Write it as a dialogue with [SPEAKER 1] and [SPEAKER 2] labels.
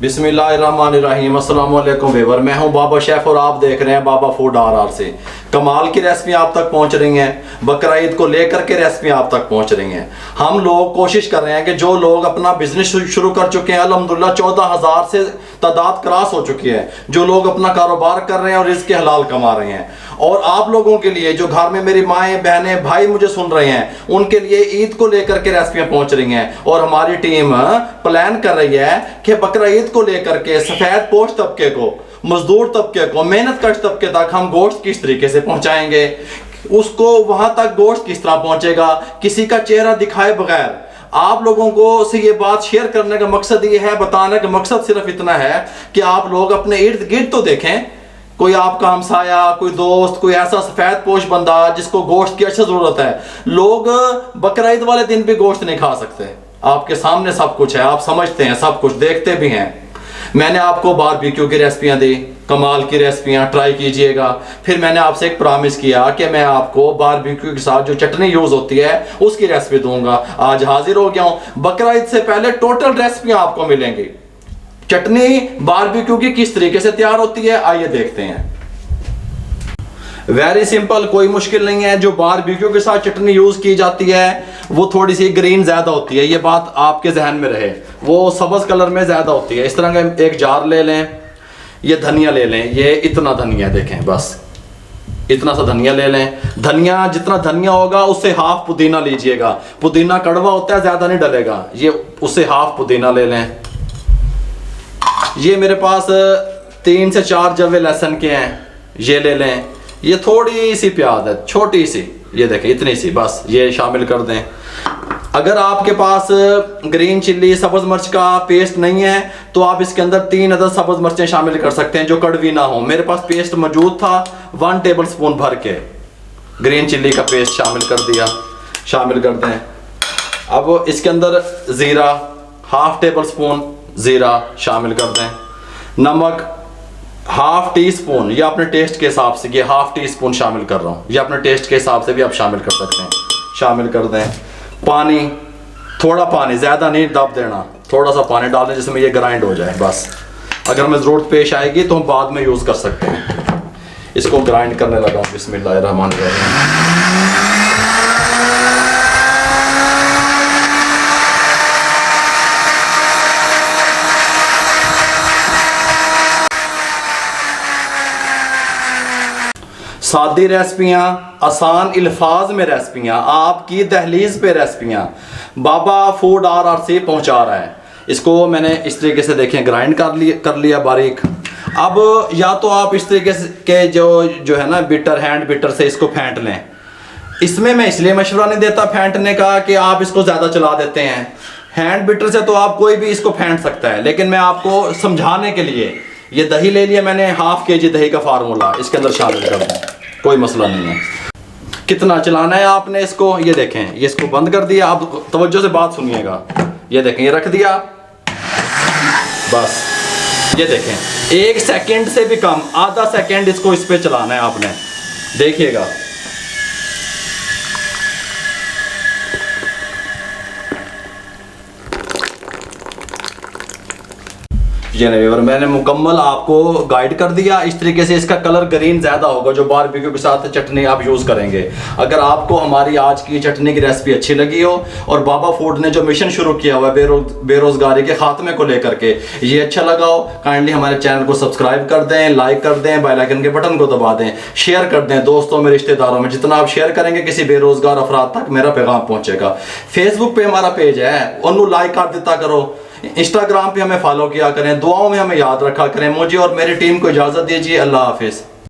[SPEAKER 1] बिस्मिल्लाहिर्रहमानिर्रहीम। अस्सलाम वालेकुम व्यूअर, मैं हूं बाबा शेफ़ और आप देख रहे हैं बाबा फूड RR से। कमाल की रेसिपी आप तक पहुंच रही हैं, बकरा ईद को लेकर के रेसिपी आप तक पहुंच रही हैं। हम लोग कोशिश कर रहे हैं कि जो लोग अपना बिजनेस शुरू कर चुके हैं, अल्हम्दुलिल्लाह 14,000 से तादाद क्रॉस हो चुकी है, जो लोग अपना कारोबार कर रहे हैं और रिज़्क़ हलाल कमा रहे हैं। और आप लोगों के लिए जो घर में मेरी माएँ बहनें भाई मुझे सुन रहे हैं, उनके लिए ईद को लेकर के रेसिपियाँ पहुंच रही हैं। और हमारी टीम प्लान कर रही है कि बकरा ईद को लेकर के सफ़ेद पोश तबके को, मजदूर तबके को, मेहनत कश तबके तक हम गोश्त किस तरीके से पहुंचाएंगे, उसको वहां तक गोश्त किस तरह पहुंचेगा, किसी का चेहरा दिखाए बगैर। आप लोगों को से ये बात शेयर करने का मकसद ये है, बताने का मकसद सिर्फ इतना है कि आप लोग अपने इर्द गिर्द तो देखें, कोई आपका हमसाया, कोई दोस्त, कोई ऐसा सफेद पोश बंदा जिसको गोश्त की अच्छी जरूरत है। लोग बकरा ईद वाले दिन भी गोश्त नहीं खा सकते, आपके सामने सब कुछ है, आप समझते हैं, सब कुछ देखते भी हैं। मैंने आपको बारबेक्यू की रेसिपियां दी, कमाल की रेसिपियां ट्राई कीजिएगा। फिर मैंने आपसे एक प्रॉमिस किया कि मैं आपको बारबेक्यू के साथ जो चटनी यूज होती है उसकी रेसिपी दूंगा। आज हाजिर हो गया हूं। बकरा ईद से पहले टोटल रेसिपियां आपको मिलेंगी। चटनी बारबेक्यू की किस तरीके से तैयार होती है आइए देखते हैं। वेरी सिंपल, कोई मुश्किल नहीं है। जो बारबेक्यू के साथ चटनी यूज की जाती है वो थोड़ी सी ग्रीन ज्यादा होती है, ये बात आपके जहन में रहे। वो सब्ज कलर में ज्यादा होती है। इस तरह का एक जार ले लें, ये धनिया ले लें, ये इतना धनिया देखें, बस इतना सा धनिया ले लें। धनिया जितना धनिया होगा उससे हाफ पुदीना लीजिएगा। पुदीना कड़वा होता है, ज्यादा नहीं डलेगा, ये उससे हाफ पुदीना ले लें। ये मेरे पास 3 से 4 जवे लहसुन के हैं, ये ले लें। ये थोड़ी सी प्याज है, छोटी सी, ये देखें इतनी सी, बस ये शामिल कर दें। अगर आपके पास ग्रीन चिल्ली सब्ज मिर्च का पेस्ट नहीं है तो आप इसके अंदर 3 अदद सब्ज मिर्चें शामिल कर सकते हैं जो कड़वी ना हो। मेरे पास पेस्ट मौजूद था, 1 टेबल स्पून भर के ग्रीन चिल्ली का पेस्ट शामिल कर दिया, शामिल कर दें। अब इसके अंदर ज़ीरा, हाफ टेबल स्पून ज़ीरा शामिल कर दें। नमक हाफ टी स्पून, ये अपने टेस्ट के हिसाब से, ये हाफ टी स्पून शामिल कर रहा हूँ, ये अपने टेस्ट के हिसाब से भी आप शामिल कर सकते हैं, शामिल कर दें। पानी, थोड़ा पानी, ज़्यादा नहीं दब देना, थोड़ा सा पानी डाल दें जिसमें ये ग्राइंड हो जाए बस। अगर हमें ज़रूरत पेश आएगी तो हम बाद में यूज़ कर सकते हैं। इसको ग्राइंड करने लगा, बिस्मिल्लाहिर्रहमानिर्रहीम। सादी रेसिपियाँ, आसान अल्फाज में रेसिपियाँ, आपकी दहलीज पे रेसिपियाँ बाबा फूड RR से पहुँचा रहा है। इसको मैंने इस तरीके से देखें ग्राइंड कर लिया बारीक। अब या तो आप इस तरीके से के जो है ना बिटर, हैंड बिटर से इसको फेंट लें। इसमें मैं इसलिए मशवरा नहीं देता फेंटने का कि आप इसको ज़्यादा चला देते हैं। हैंड बिटर से तो आप कोई भी इसको फेंट सकता है, लेकिन मैं आपको समझाने के लिए ये दही ले लिया मैंने, हाफ kg दही का फार्मूला इसके अंदर शामिल कर दूँ, कोई मसला नहीं है। कितना चलाना है आपने इसको, ये देखें, ये इसको बंद कर दिया। आप तवज्जो से बात सुनिएगा, ये देखें, ये रख दिया बस। ये देखें 1 सेकंड से भी कम, आधा सेकंड इसको इस पे चलाना है आपने, देखिएगा। ये नहीं, मैंने मुकम्मल आपको गाइड कर दिया। इस तरीके से इसका कलर ग्रीन ज़्यादा होगा जो बारबेक्यू के साथ चटनी आप यूज़ करेंगे। अगर आपको हमारी आज की चटनी की रेसिपी अच्छी लगी हो और बाबा फूड ने जो मिशन शुरू किया हुआ है बेरोज़गारी के खात्मे को लेकर के, ये अच्छा लगा हो, काइंडली हमारे चैनल को सब्सक्राइब कर दें, लाइक कर दें, बेल आइकन के बटन को दबा दें, शेयर कर दें दोस्तों में, रिश्तेदारों में। जितना आप शेयर करेंगे किसी बेरोज़गार अफराद तक मेरा पैगाम पहुँचेगा। फेसबुक पे हमारा पेज है, उन्होंने लाइक कर देता करो। इंस्टाग्राम पे हमें फॉलो किया करें, दुआओं में हमें याद रखा करें। मुझे और मेरी टीम को इजाज़त दीजिए। अल्लाह हाफिज़।